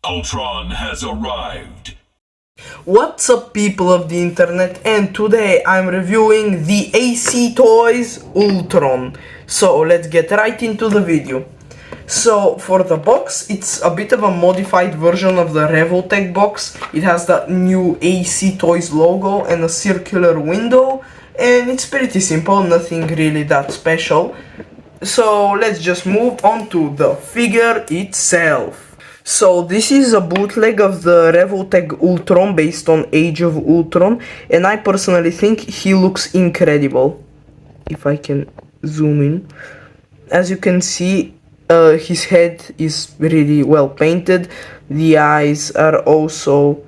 Ultron has arrived. What's up, people of the internet, and today I'm reviewing the AC Toys Ultron. So let's get right into the video. So for the box, it's a bit of a modified version of the Revoltech box. It has the new AC Toys logo and a circular window, and it's pretty simple, nothing really that special. So let's just move on to the figure itself. So this is a bootleg of the Revoltech Ultron based on Age of Ultron, and I personally think he looks incredible. If I can zoom in. As you can see, his head is really well painted. The eyes are also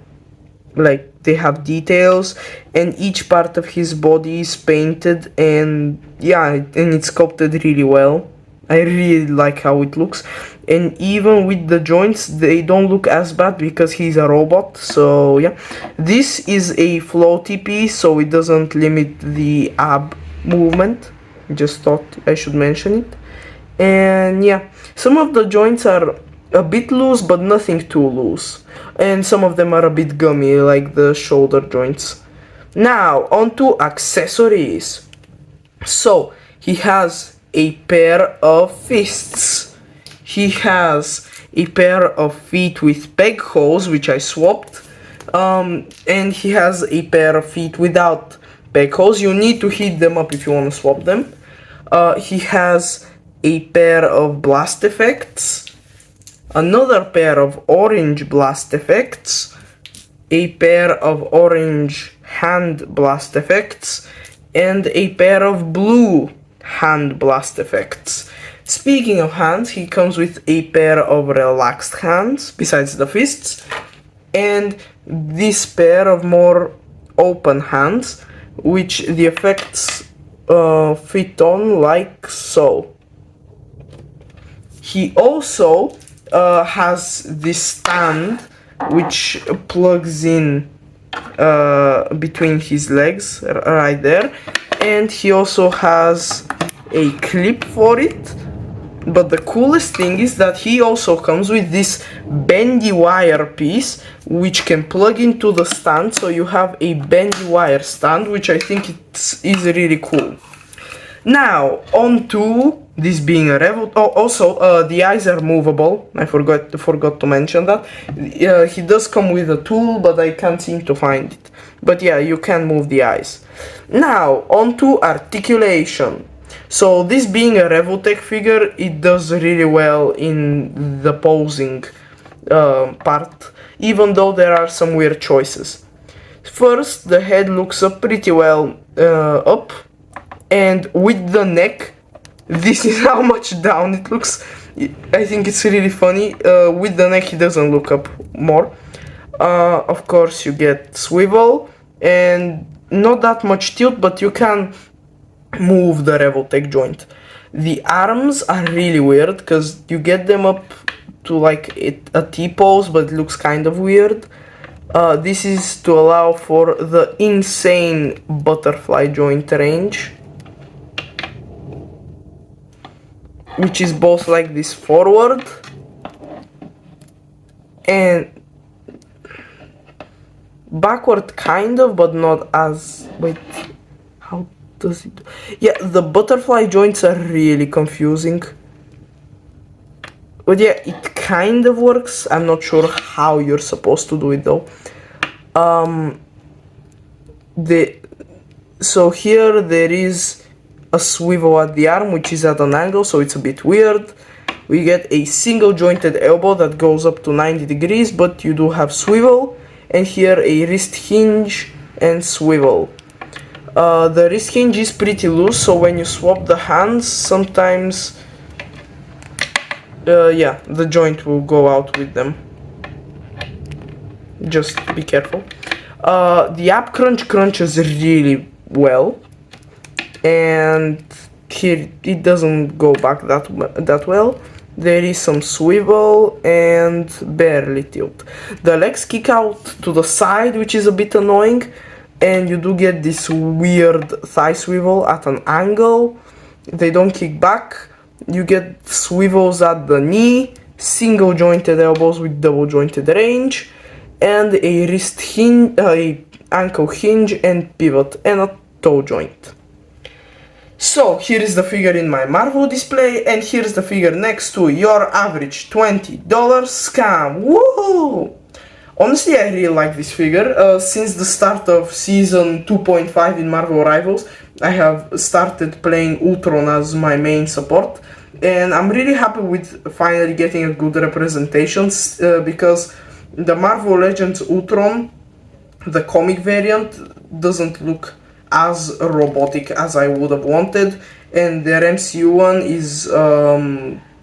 like they have details, and each part of his body is painted, and yeah, and it's sculpted really well. I really like how it looks, and even with the joints they don't look as bad because he's a robot. So yeah, this is a floaty piece, so it doesn't limit the ab movement. Just thought I should mention it. And yeah, some of the joints are a bit loose, but nothing too loose, and some of them are a bit gummy, like the shoulder joints. Now on to accessories. So he has a pair of fists, he has a pair of feet with peg holes, which I swapped, and he has a pair of feet without peg holes. You need to heat them up if you want to swap them. He has a pair of blast effects, another pair of orange blast effects, a pair of orange hand blast effects, and a pair of blue hand blast effects. Speaking of hands, he comes with a pair of relaxed hands besides the fists, and this pair of more open hands, which the effects fit on like so. He also has this stand which plugs in between his legs right there, and he also has a clip for it. But the coolest thing is that he also comes with this bendy wire piece which can plug into the stand, so you have a bendy wire stand, which I think is really cool. Now on to this being a Revolt. Oh, also the eyes are movable. I forgot to mention that. He does come with a tool, but I can't seem to find it. But yeah, you can move the eyes. Now on to articulation. So this being a Revoltech figure, it does really well in the posing part, even though there are some weird choices. First, the head looks up pretty well up, and with the neck, this is how much down it looks. I think it's really funny. With the neck, he doesn't look up more. Of course, you get swivel and not that much tilt, but you can move the Revoltech joint. The arms are really weird because you get them up to like a T-pose, but it looks kind of weird. This is to allow for the insane butterfly joint range, which is both like this forward and backward kind of, but not as, wait, how does it, yeah, the butterfly joints are really confusing, but yeah, it kind of works. I'm not sure how you're supposed to do it though. So here there is a swivel at the arm, which is at an angle, so it's a bit weird. We get a single jointed elbow that goes up to 90 degrees, but you do have swivel, and here a wrist hinge and swivel. The wrist hinge is pretty loose, so when you swap the hands, sometimes yeah, the joint will go out with them. Just be careful. The ab crunches really well, and here it doesn't go back that well. There is some swivel and barely tilt. The legs kick out to the side, which is a bit annoying, and you do get this weird thigh swivel at an angle. They don't kick back. You get swivels at the knee single jointed elbows with double jointed range, and a wrist hinge, a ankle hinge and pivot, and a toe joint. So here is the figure in my Marvel display, and here's the figure next to your average $20 scam. Woohoo! Honestly, I really like this figure. Since the start of season 2.5 in Marvel Rivals, I have started playing Ultron as my main support, and I'm really happy with finally getting a good representation because the Marvel Legends Ultron, the comic variant, doesn't look as robotic as I would have wanted, and their MCU one is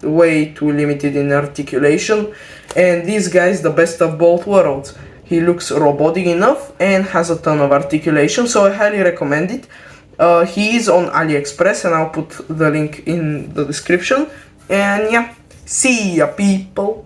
way too limited in articulation, and this guy is the best of both worlds. He looks robotic enough and has a ton of articulation, so I highly recommend it. He is on AliExpress, and I'll put the link in the description. And yeah, see ya people!